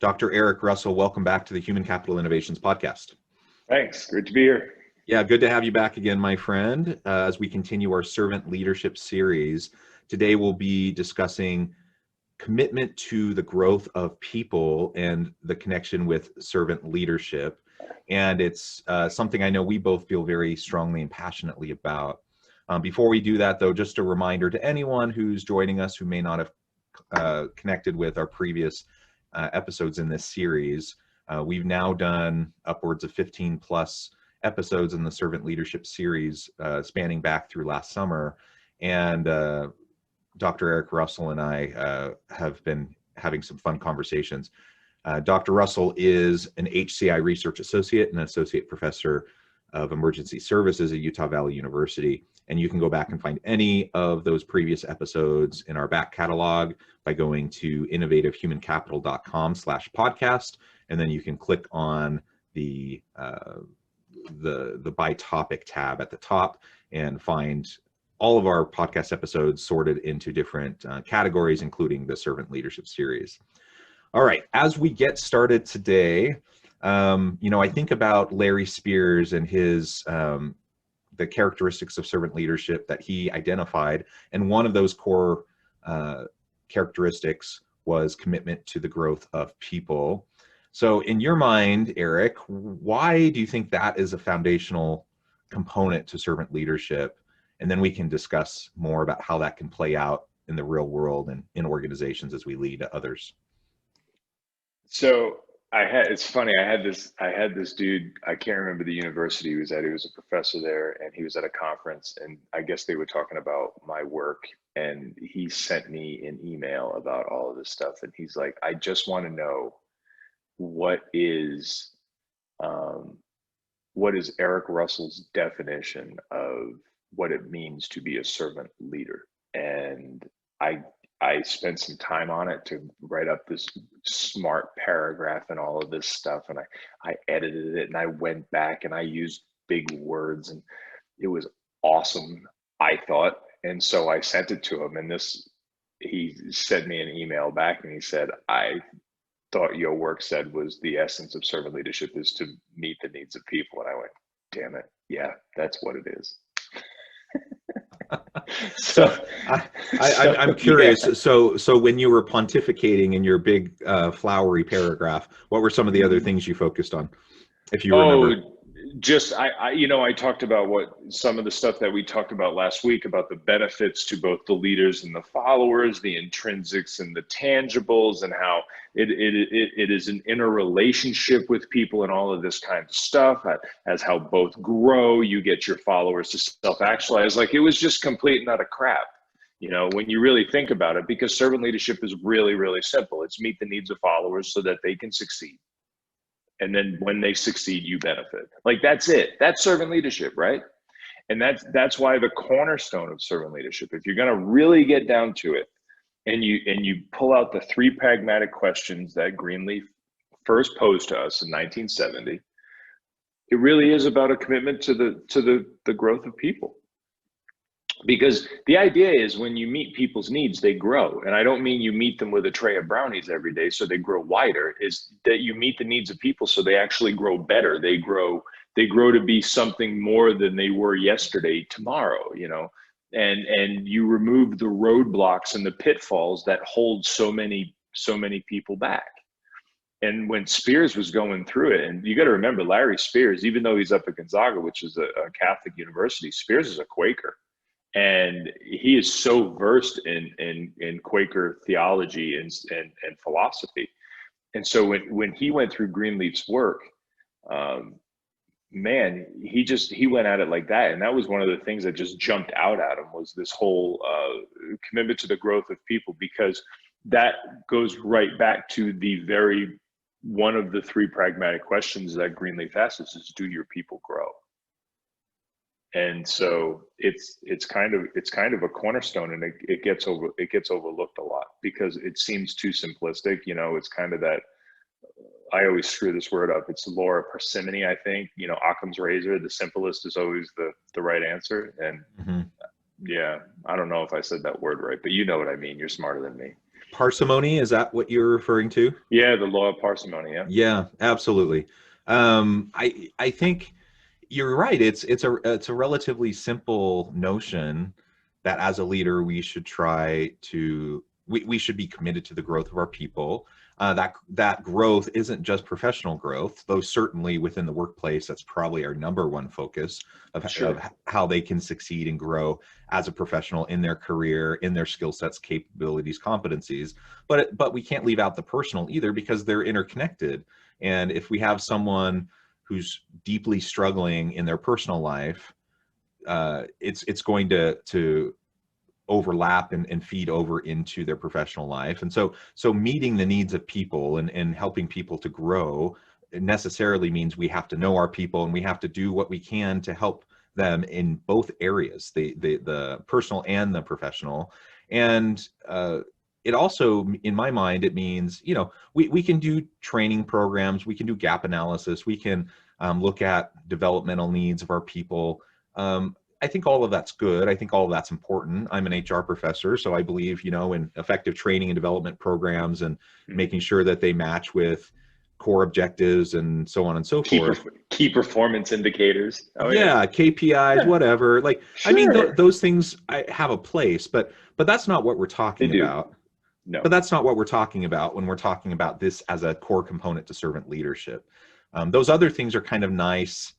Dr. Eric Russell, welcome back to the Human Capital Innovations Podcast. Thanks. Great to be here. Yeah, good to have you back again, my friend, as we continue our servant leadership series. Today we'll be discussing commitment to the growth of people and the connection with servant leadership. And it's something I know we both feel very strongly and passionately about. Before we do that, though, just a reminder to anyone who's joining us who may not have connected with our previous episodes in this series. We've now done upwards of 15 plus episodes in the servant leadership series spanning back through last summer. And Dr. Eric Russell and I have been having some fun conversations. Dr. Russell is an HCI research associate and associate professor of emergency services at Utah Valley University. And you can go back and find any of those previous episodes in our back catalog by going to innovativehumancapital.com/podcast. And then you can click on the by topic tab at the top and find all of our podcast episodes sorted into different categories, including the servant leadership series. All right, as we get started today, I think about Larry Spears and his the characteristics of servant leadership that he identified, and one of those core characteristics was commitment to the growth of people. So in your mind, Eric, why do you think that is a foundational component to servant leadership? And then we can discuss more about how that can play out in the real world and in organizations as we lead others. So it's funny, I had this dude, I can't remember the university he was at. He was a professor there, and he was at a conference, and I guess they were talking about my work, and he sent me an email about all of this stuff. And he's like, I just want to know what is Eric Russell's definition of what it means to be a servant leader. And I spent some time on it to write up this smart paragraph and all of this stuff. And I edited it, and I went back and I used big words, and it was awesome, I thought. And so I sent it to him, and he sent me an email back, and he said, I thought your work said was the essence of servant leadership is to meet the needs of people. And I went, damn it. Yeah, that's what it is. I'm curious. Yeah. So when you were pontificating in your big flowery paragraph, what were some of the other things you focused on, if you remember? Just I talked about some of the stuff that we talked about last week about the benefits to both the leaders and the followers, the intrinsics and the tangibles, and how it is an interrelationship with people and all of this kind of stuff. As how both grow, you get your followers to self-actualize. Like, it was just complete and utter crap, when you really think about it, because servant leadership is really, really simple. It's meet the needs of followers so that they can succeed. And then when they succeed, you benefit. Like, that's it. That's servant leadership, right? And that's why the cornerstone of servant leadership, if you're going to really get down to it, and you pull out the 3 pragmatic questions that Greenleaf first posed to us in 1970, it really is about a commitment to the growth of people. Because the idea is, when you meet people's needs, they grow. And I don't mean you meet them with a tray of brownies every day so they grow wider. Is that you meet the needs of people so they actually grow better. They grow to be something more than they were yesterday, tomorrow, and you remove the roadblocks and the pitfalls that hold so many people back. And when Spears was going through it, and you got to remember, Larry Spears, even though he's up at Gonzaga, which is a Catholic university, Spears is a Quaker. And he is so versed in Quaker theology and philosophy. And so when he went through Greenleaf's work, man, he went at it like that. And that was one of the things that just jumped out at him, was this whole commitment to the growth of people, because that goes right back to one of the 3 pragmatic questions that Greenleaf asks is, do your people grow? And so it's kind of a cornerstone, and it gets overlooked a lot because it seems too simplistic. It's kind of that, I always screw this word up. It's the law of parsimony, I think. Occam's razor, the simplest is always the right answer. And yeah, I don't know if I said that word right, but you know what I mean. You're smarter than me. Parsimony, is that what you're referring to? Yeah, the law of parsimony. Yeah. Yeah, absolutely. I think you're right. It's a relatively simple notion that as a leader we should try to we should be committed to the growth of our people. That growth isn't just professional growth, though certainly within the workplace that's probably our number one focus of how they can succeed and grow as a professional in their career, in their skill sets, capabilities, competencies. But we can't leave out the personal either, because they're interconnected. And if we have someone who's deeply struggling in their personal life, it's going to overlap and feed over into their professional life. And so meeting the needs of people and helping people to grow necessarily means we have to know our people, and we have to do what we can to help them in both areas, the personal and the professional. And it also, in my mind, it means, we can do training programs, we can do gap analysis, we can look at developmental needs of our people. I think all of that's good. I think all of that's important. I'm an HR professor, so I believe, in effective training and development programs and making sure that they match with core objectives and so on and so forth. Key performance indicators. Oh, yeah, KPIs, whatever. Like, sure. I mean, those things have a place, but that's not what we're talking about. No. But that's not what we're talking about when we're talking about this as a core component to servant leadership. Those other things are kind of nice,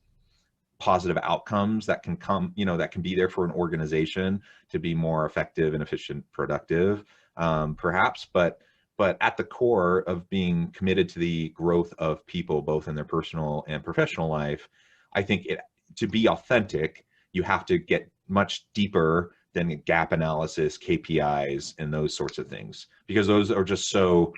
positive outcomes that can come, that can be there for an organization to be more effective and efficient, productive, perhaps. But at the core of being committed to the growth of people, both in their personal and professional life, I think to be authentic, you have to get much deeper than gap analysis, KPIs, and those sorts of things, because those are just so,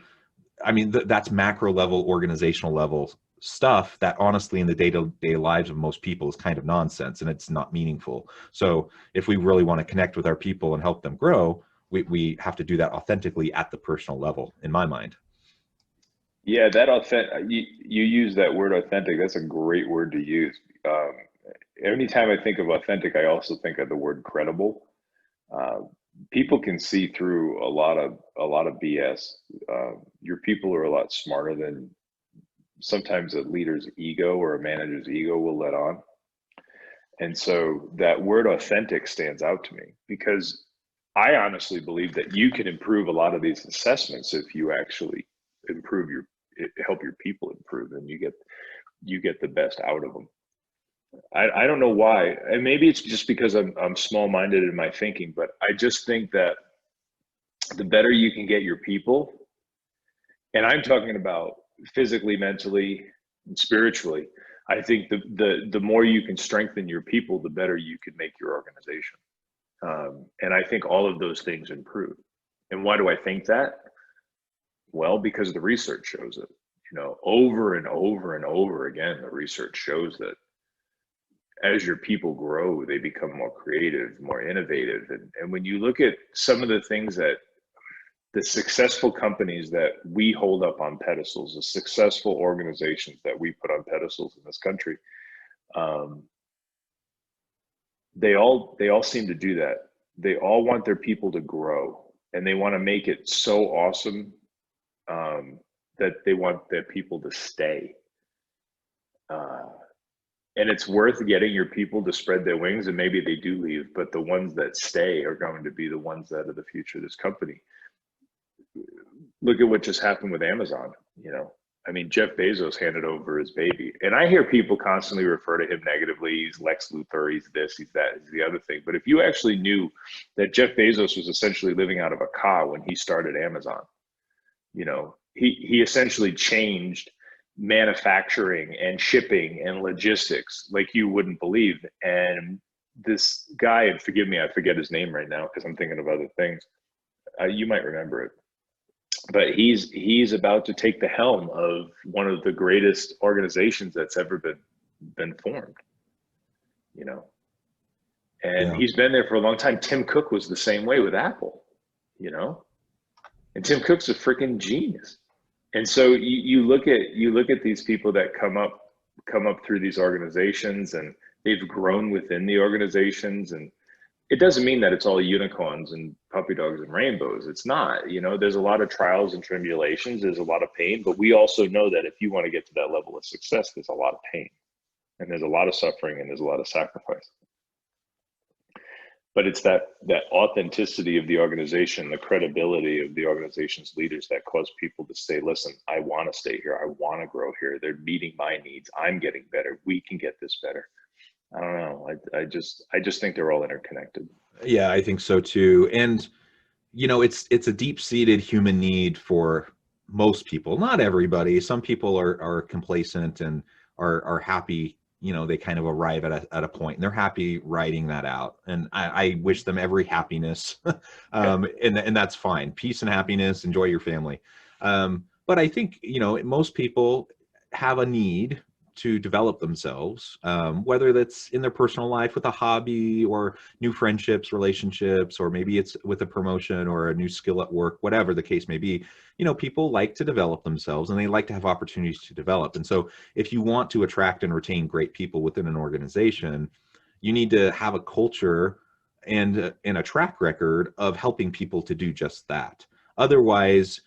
that's macro level, organizational level stuff that honestly in the day-to-day lives of most people is kind of nonsense, and it's not meaningful. So if we really want to connect with our people and help them grow, we have to do that authentically at the personal level, in my mind. Yeah, you use that word authentic. That's a great word to use. Anytime I think of authentic, I also think of the word credible. People can see through a lot of BS. Your people are a lot smarter than sometimes a leader's ego or a manager's ego will let on. And so that word authentic stands out to me, because I honestly believe that you can improve a lot of these assessments if you actually help your people improve, and you get the best out of them. I don't know why, and maybe it's just because I'm small-minded in my thinking, but I just think that the better you can get your people, and I'm talking about physically, mentally, and spiritually, I think the more you can strengthen your people, the better you can make your organization. And I think all of those things improve. And why do I think that? Well, because the research shows it. Over and over and over again, the research shows that as your people grow, they become more creative, more innovative. And when you look at some of the things that the successful companies that we hold up on pedestals, the successful organizations that we put on pedestals in this country, they all seem to do that. They all want their people to grow, and they want to make it so awesome that they want their people to stay. And it's worth getting your people to spread their wings, and maybe they do leave, but the ones that stay are going to be the ones that are the future of this company. Look at what just happened with Amazon. Jeff Bezos handed over his baby, and I hear people constantly refer to him negatively. He's Lex Luthor, he's this, he's that, he's the other thing. But if you actually knew that Jeff Bezos was essentially living out of a car when he started Amazon, he essentially changed manufacturing and shipping and logistics like you wouldn't believe. And this guy, and forgive me, I forget his name right now because I'm thinking of other things. You might remember it. But he's about to take the helm of one of the greatest organizations that's ever been formed, and he's been there for a long time. Tim Cook was the same way with Apple, and Tim Cook's a freaking genius. And so you look at these people that come up through these organizations, and they've grown within the organizations, and it doesn't mean that it's all unicorns and puppy dogs and rainbows. It's not. You know, there's a lot of trials and tribulations, there's a lot of pain, but we also know that if you want to get to that level of success, there's a lot of pain and there's a lot of suffering and there's a lot of sacrifice. But it's that authenticity of the organization, the credibility of the organization's leaders that cause people to say, listen, I want to stay here, I want to grow here, they're meeting my needs, I'm getting better, we can get this better. I don't know. I just think they're all interconnected. Yeah, I think so too. And you know, it's a deep-seated human need for most people, not everybody. Some people are complacent and are happy, you know, they kind of arrive at a point and they're happy riding that out. And I wish them every happiness. And that's fine. Peace and happiness, enjoy your family. But I think, you know, most people have a need to develop themselves, whether that's in their personal life with a hobby or new friendships, relationships, or maybe it's with a promotion or a new skill at work, whatever the case may be. You know, people like to develop themselves and they like to have opportunities to develop. And so if you want to attract and retain great people within an organization, you need to have a culture and a track record of helping people to do just that. Otherwise,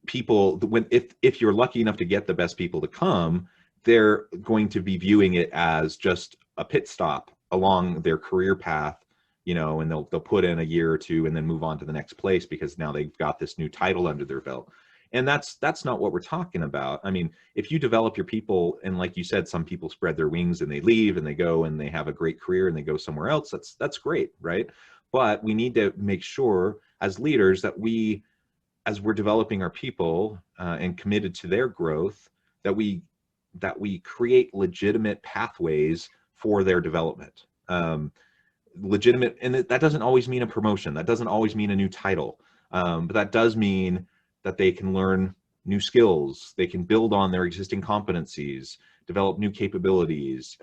people, if you're lucky enough to get the best people to come, they're going to be viewing it as just a pit stop along their career path, you know, and they'll put in a year or two and then move on to the next place because now they've got this new title under their belt. And that's not what we're talking about. I mean, if you develop your people, and like you said, some people spread their wings and they leave and they go and they have a great career and they go somewhere else, that's great, right? But we need to make sure as leaders that as we're developing our people and committed to their growth, that we create legitimate pathways for their development. Legitimate, and that doesn't always mean a promotion. That doesn't always mean a new title. But that does mean that they can learn new skills. They can build on their existing competencies, develop new capabilities,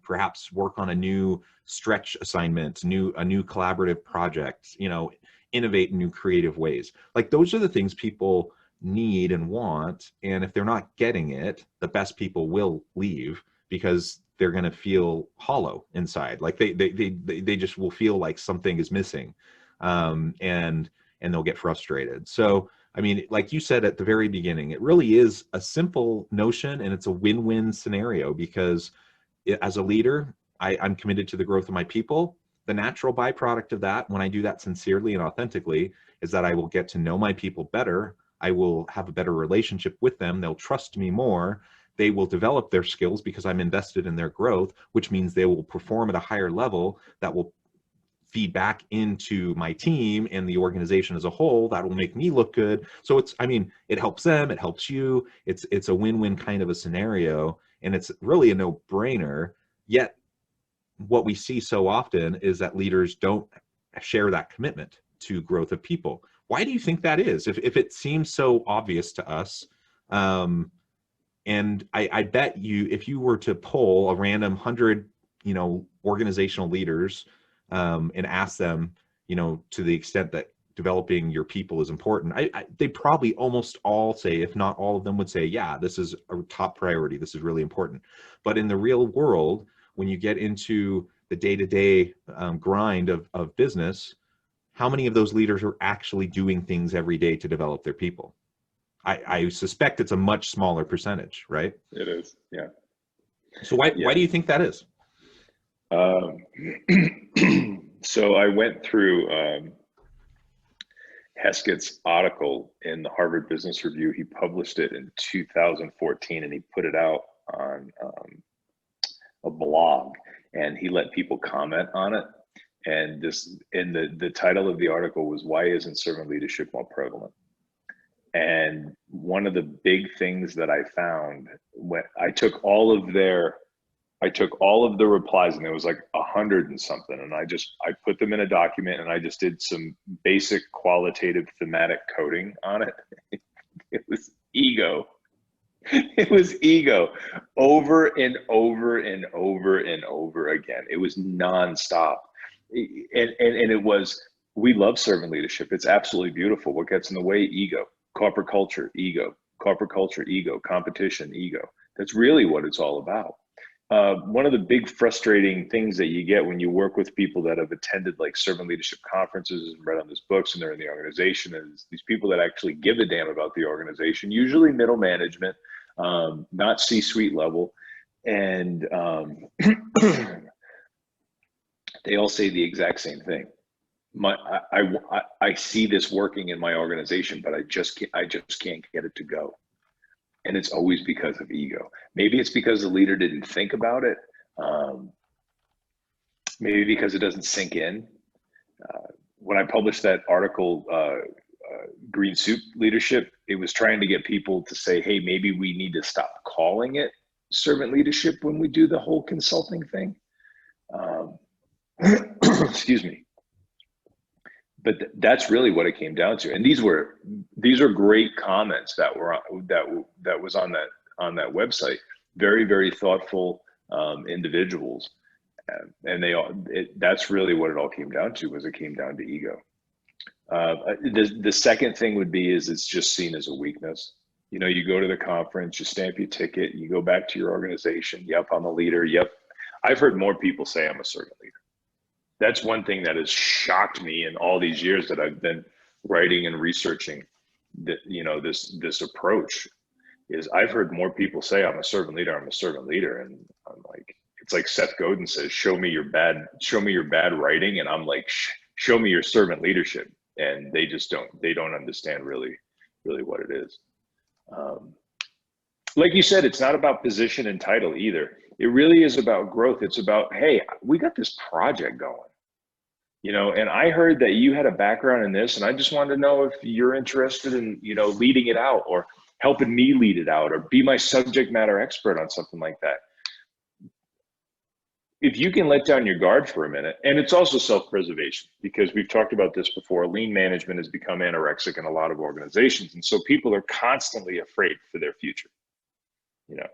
perhaps work on a new stretch assignment, a new collaborative project, you know, innovate in new creative ways. Like those are the things people need and want, and if they're not getting it, the best people will leave because they're going to feel hollow inside, like they just will feel like something is missing, and they'll get frustrated. So I mean, like you said at the very beginning, it really is a simple notion and it's a win-win scenario because as a leader, I'm committed to the growth of my people. The natural byproduct of that, when I do that sincerely and authentically, is that I will get to know my people better. I will have a better relationship with them. They'll trust me more. They will develop their skills because I'm invested in their growth, which means they will perform at a higher level that will feed back into my team and the organization as a whole. That will make me look good. So I mean, it helps them, it helps you. It's a win-win kind of a scenario, and it's really a no-brainer. Yet what we see so often is that leaders don't share that commitment to growth of people. Why do you think that is? If it seems so obvious to us, and I bet you, if you were to poll a random 100, you know, organizational leaders, and ask them, you know, to the extent that developing your people is important, they probably almost all say, if not all of them would say, yeah, this is a top priority. This is really important. But in the real world, when you get into the day-to-day grind of business, how many of those leaders are actually doing things every day to develop their people? I suspect it's a much smaller percentage, right? It is, yeah. So why do you think that is? So I went through Heskett's article in the Harvard Business Review. He published it in 2014 and he put it out on a blog, and he let people comment on it. And the title of the article was, "Why isn't servant leadership more prevalent?" And one of the big things that I found when I took all of the replies, and there was like 100 and something, and I put them in a document and I just did some basic qualitative thematic coding on it. It was ego. It was ego over and over and over and over again. It was nonstop. And it was, we love servant leadership. It's absolutely beautiful. What gets in the way? Ego. Corporate culture, ego. Corporate culture, ego. Competition, ego. That's really what it's all about. one of the big frustrating things that you get when you work with people that have attended like servant leadership conferences and read on these books and they're in the organization is these people that actually give a damn about the organization, usually middle management, not C-suite level. And they all say the exact same thing. I see this working in my organization, but I just can't get it to go. And it's always because of ego. Maybe it's because the leader didn't think about it. Maybe because it doesn't sink in. When I published that article, Green Soup Leadership, it was trying to get people to say, hey, maybe we need to stop calling it servant leadership when we do the whole consulting thing. Excuse me. But that's really what it came down to. And these are great comments that were that was on that website. Very, very thoughtful individuals, and that's really what it all came down to. Was it came down to ego. The second thing would be is it's just seen as a weakness. You know, you go to the conference, you stamp your ticket, you go back to your organization. Yep, I'm a leader. Yep, I've heard more people say I'm a servant leader. That's one thing that has shocked me in all these years that I've been writing and researching that, you know, this approach is I've heard more people say I'm a servant leader. And I'm like, it's like Seth Godin says, show me your bad writing. And I'm like, show me your servant leadership. And they don't understand really what it is. Like you said, it's not about position and title either. It really is about growth. It's about, hey, we got this project going, you know, and I heard that you had a background in this, and I just wanted to know if you're interested in, you know, leading it out or helping me lead it out or be my subject matter expert on something like that. If you can let down your guard for a minute, and it's also self-preservation, because we've talked about this before, lean management has become anorexic in a lot of organizations. And so people are constantly afraid for their future, you know.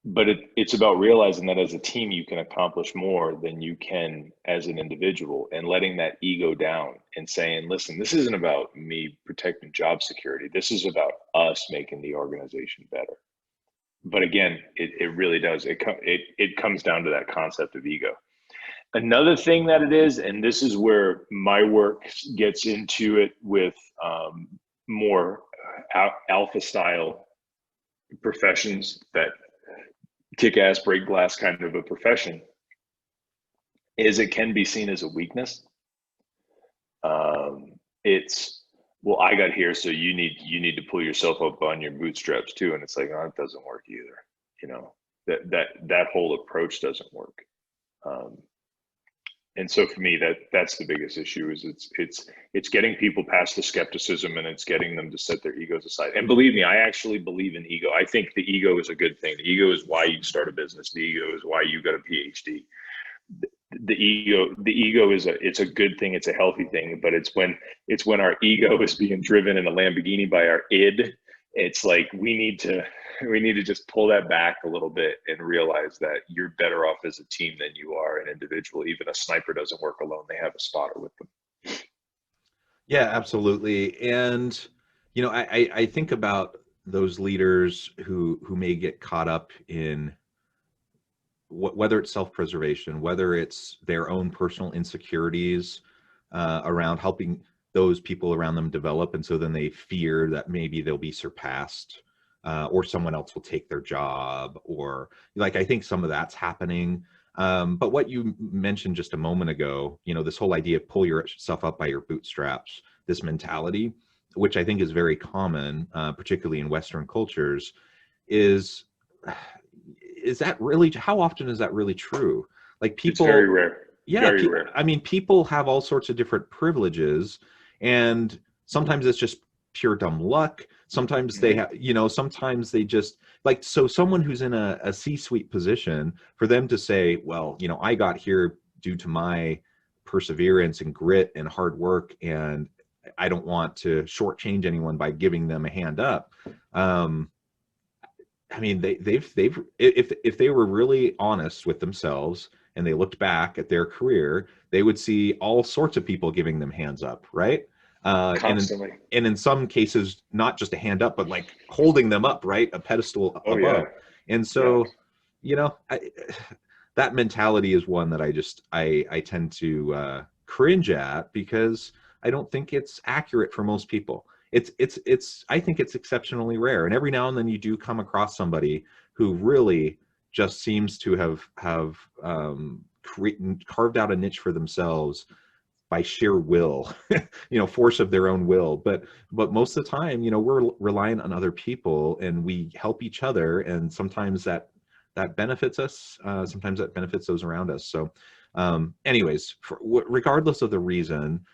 But it's about realizing that as a team, you can accomplish more than you can as an individual, and letting that ego down and saying, listen, this isn't about me protecting job security. This is about us making the organization better. But again, it really does. It comes down to that concept of ego. Another thing that it is, and this is where my work gets into it with more alpha style professions that kick ass, break glass kind of a profession, is it can be seen as a weakness. It's, well, I got here, so you need to pull yourself up on your bootstraps too. And it's like, oh, it doesn't work either. You know, that whole approach doesn't work. And so for me, that's the biggest issue is it's getting people past the skepticism, and it's getting them to set their egos aside. And believe me, I actually believe in ego. I think the ego is a good thing. The ego is why you start a business. The ego is why you got a PhD. The ego is it's a good thing. It's a healthy thing. But it's when our ego is being driven in a Lamborghini by our id. It's like we need to just pull that back a little bit and realize that you're better off as a team than you are an individual. Even a sniper doesn't work alone. They have a spotter with them. Yeah, absolutely. And, you know, I think about those leaders who may get caught up in whether it's self-preservation, whether it's their own personal insecurities around helping those people around them develop. And so then they fear that maybe they'll be surpassed or someone else will take their job, or like, I think some of that's happening. But what you mentioned just a moment ago, you know, this whole idea of pull yourself up by your bootstraps, this mentality, which I think is very common, particularly in Western cultures, is that really, how often is that really true? Like people, it's very rare. Yeah, very rare. I mean, people have all sorts of different privileges, and sometimes it's just pure dumb luck. Sometimes they have, you know, sometimes they just like, so someone who's in a C-suite position, for them to say, well, you know, I got here due to my perseverance and grit and hard work, and I don't want to shortchange anyone by giving them a hand up. I mean, if they were really honest with themselves and they looked back at their career, they would see all sorts of people giving them hands up, right? Constantly. And in some cases, not just a hand up, but like holding them up, right? A pedestal Oh above. yeah. And Yeah. so, you know, that mentality is one that I tend to cringe at, because I don't think it's accurate for most people. I think it's exceptionally rare. And every now and then you do come across somebody who really just seems to have carved out a niche for themselves by sheer will, force of their own will. But most of the time, we're relying on other people, and we help each other, and sometimes that benefits us. Sometimes that benefits those around us. So, anyways, regardless of the reason,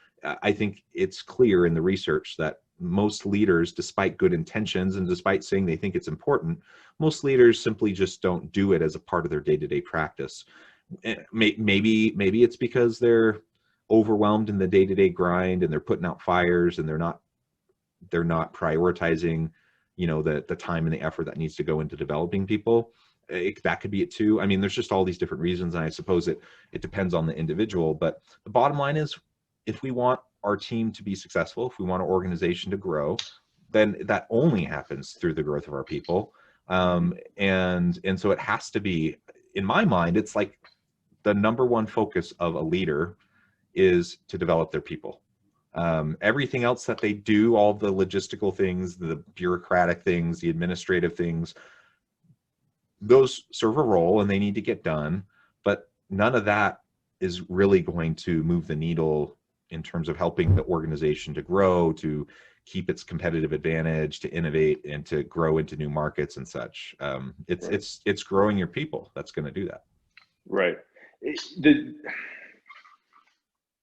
I think it's clear in the research that most leaders, despite good intentions and despite saying they think it's important, most leaders simply just don't do it as a part of their day-to-day practice. Maybe it's because they're overwhelmed in the day-to-day grind, and they're putting out fires, and they're not prioritizing the time and the effort that needs to go into developing people. That could be it too. I mean, there's just all these different reasons, and I suppose it depends on the individual. But the bottom line is, if we want our team to be successful, if we want our organization to grow, then that only happens through the growth of our people. And so it has to be, in my mind, it's like the number one focus of a leader is to develop their people. Everything else that they do, all the logistical things, the bureaucratic things, the administrative things, those serve a role and they need to get done, but none of that is really going to move the needle in terms of helping the organization to grow, to keep its competitive advantage, to innovate, and to grow into new markets and such. It's growing your people that's going to do that. Right.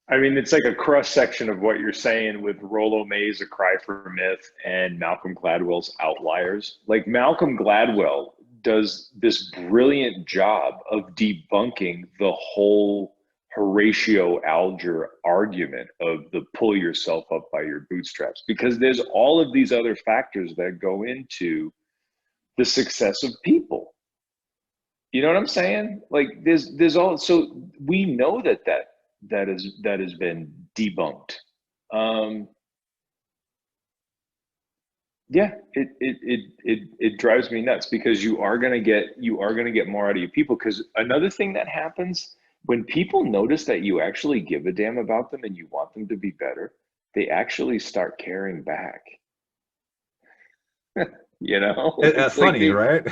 I mean, it's like a cross section of what you're saying with Rollo May's A Cry for Myth and Malcolm Gladwell's Outliers. Like, Malcolm Gladwell does this brilliant job of debunking the whole Horatio Alger argument of the pull yourself up by your bootstraps, because there's all of these other factors that go into the success of people. You know what I'm saying? Like, there's all, so we know that has been debunked. Yeah, it drives me nuts, because you are gonna get more out of your people. Because another thing that happens when people notice that you actually give a damn about them and you want them to be better, they actually start caring back. It's funny, right?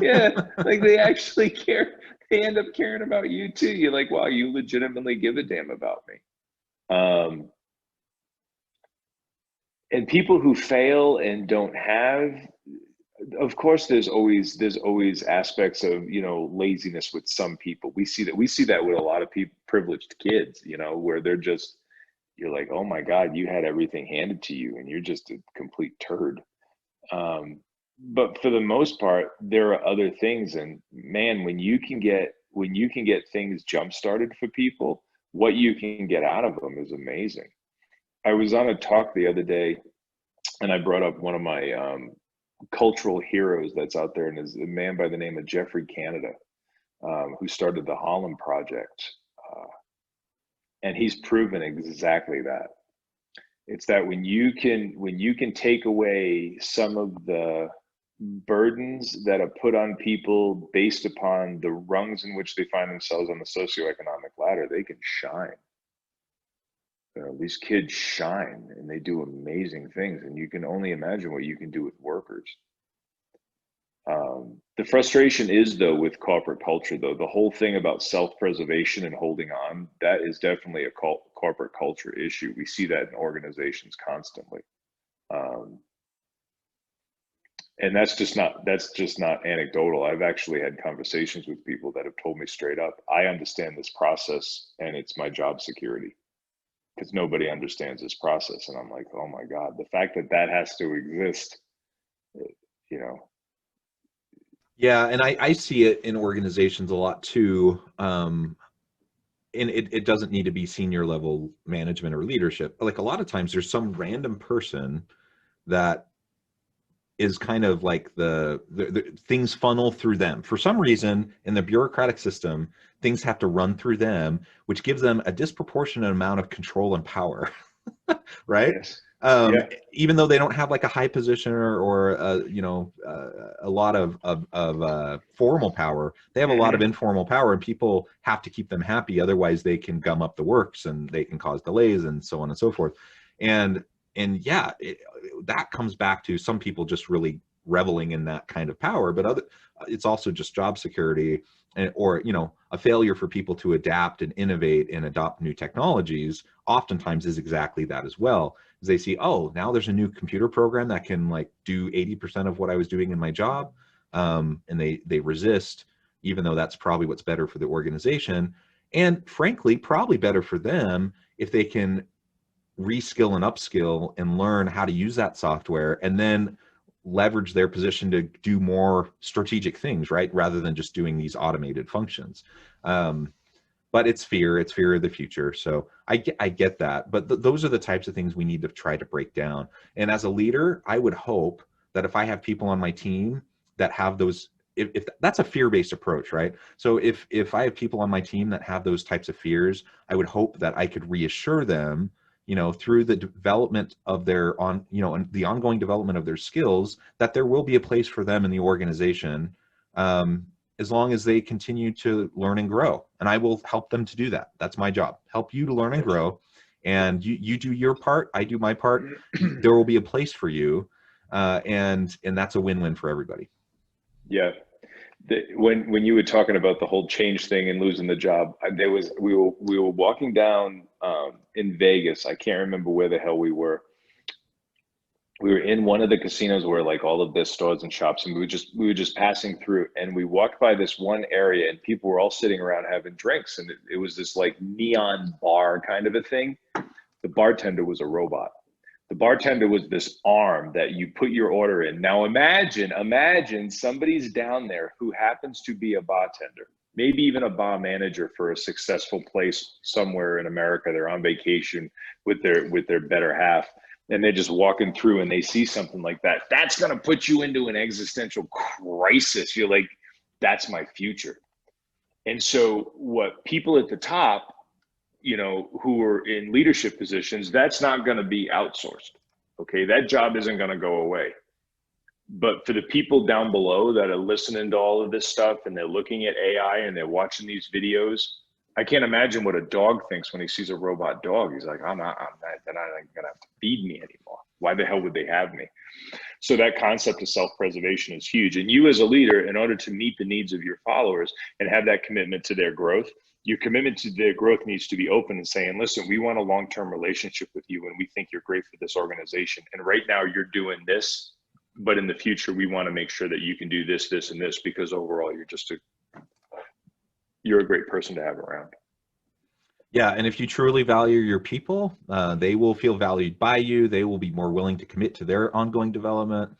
Yeah, like they actually care. They end up caring about you too. You're like, wow, you legitimately give a damn about me. And people who fail and don't have, of course, there's always aspects of laziness with some people. We see that with a lot of people, privileged kids, where they're just, you're like, oh my God, you had everything handed to you and you're just a complete turd. But for the most part, there are other things, and man, when you can get things jump started for people, what you can get out of them is amazing. I was on a talk the other day, and I brought up one of my cultural heroes that's out there, and is a man by the name of Jeffrey Canada, who started the Holland Project, and he's proven exactly that. It's that when you can take away some of the burdens that are put on people based upon the rungs in which they find themselves on the socioeconomic ladder, they can shine. These kids shine and they do amazing things, and you can only imagine what you can do with workers. The frustration is, though, with corporate culture, though, the whole thing about self-preservation and holding on, that is definitely a corporate culture issue. We see that in organizations constantly. And that's just not anecdotal. I've actually had conversations with people that have told me straight up, I understand this process and it's my job security, because nobody understands this process. And I'm like, oh my God, the fact that has to exist, Yeah, and I see it in organizations a lot too. And it doesn't need to be senior level management or leadership. Like, a lot of times there's some random person that is kind of like the things funnel through them. For some reason, in the bureaucratic system, things have to run through them, which gives them a disproportionate amount of control and power. right? Yes. Yeah. Even though they don't have like a high position or a lot of formal power, they have a lot of informal power, and people have to keep them happy. Otherwise, they can gum up the works and they can cause delays and so on and so forth. And yeah, that comes back to some people just really reveling in that kind of power, but it's also just job security, or a failure for people to adapt and innovate and adopt new technologies. Oftentimes is exactly that as well. As they see, oh, now there's a new computer program that can like do 80% of what I was doing in my job, and they resist, even though that's probably what's better for the organization, and frankly probably better for them if they can reskill and upskill and learn how to use that software, and then leverage their position to do more strategic things, right? Rather than just doing these automated functions. But it's fear of the future. So I get that, but those are the types of things we need to try to break down. And as a leader, I would hope that if I have people on my team that have those, if that's a fear-based approach, right? So if I have people on my team that have those types of fears, I would hope that I could reassure them, through the development of their the ongoing development of their skills, that there will be a place for them in the organization, as long as they continue to learn and grow. And I will help them to do that. That's my job. Help you to learn and grow. And you do your part, I do my part. There will be a place for you. And that's a win-win for everybody. Yeah. When you were talking about the whole change thing and losing the job, we were walking down in Vegas. I can't remember where the hell we were. We were in one of the casinos where like all of the stores and shops, and we were just passing through, and we walked by this one area, and people were all sitting around having drinks, and it was this like neon bar kind of a thing. The bartender was a robot. The bartender was this arm that you put your order in. Now imagine somebody's down there who happens to be a bartender, maybe even a bar manager for a successful place somewhere in America. They're on vacation with their better half, and they're just walking through and they see something like that. That's going to put you into an existential crisis. You're like, that's my future. And so what people at the top, who are in leadership positions, that's not going to be outsourced. Okay. That job isn't going to go away. But for the people down below that are listening to all of this stuff and they're looking at AI and they're watching these videos, I can't imagine what a dog thinks when he sees a robot dog. He's like, they're not going to have to feed me anymore. Why the hell would they have me? So that concept of self-preservation is huge. And you as a leader, in order to meet the needs of your followers and have that commitment to their growth, your commitment to their growth needs to be open and saying, listen, we want a long-term relationship with you and we think you're great for this organization. And right now you're doing this, but in the future, we want to make sure that you can do this, this, and this, because overall you're a great person to have around. Yeah, and if you truly value your people, they will feel valued by you. They will be more willing to commit to their ongoing development.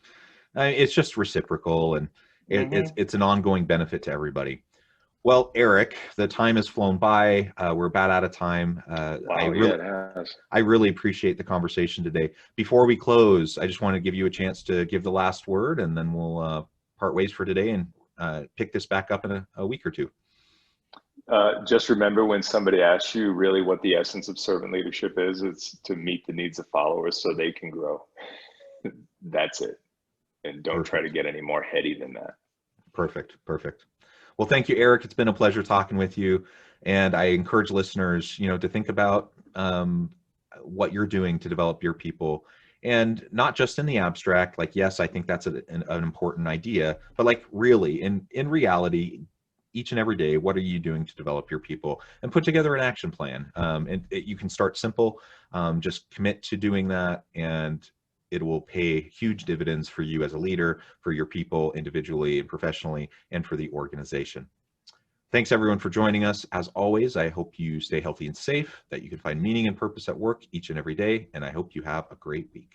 It's just reciprocal, and it's an ongoing benefit to everybody. Well, Eric, the time has flown by. We're about out of time. Wow, I really appreciate the conversation today. Before we close, I just want to give you a chance to give the last word, and then we'll part ways for today and pick this back up in a week or two. Just remember, when somebody asks you really what the essence of servant leadership is, it's to meet the needs of followers so they can grow. That's it. And don't try to get any more heady than that. Perfect. Well, thank you, Eric. It's been a pleasure talking with you. And I encourage listeners, to think about what you're doing to develop your people, and not just in the abstract. Like, yes, I think that's an important idea, but like really in reality, each and every day, what are you doing to develop your people, and put together an action plan. You can start simple, just commit to doing that, and it will pay huge dividends for you as a leader, for your people individually and professionally, and for the organization. Thanks everyone for joining us. As always, I hope you stay healthy and safe, that you can find meaning and purpose at work each and every day, and I hope you have a great week.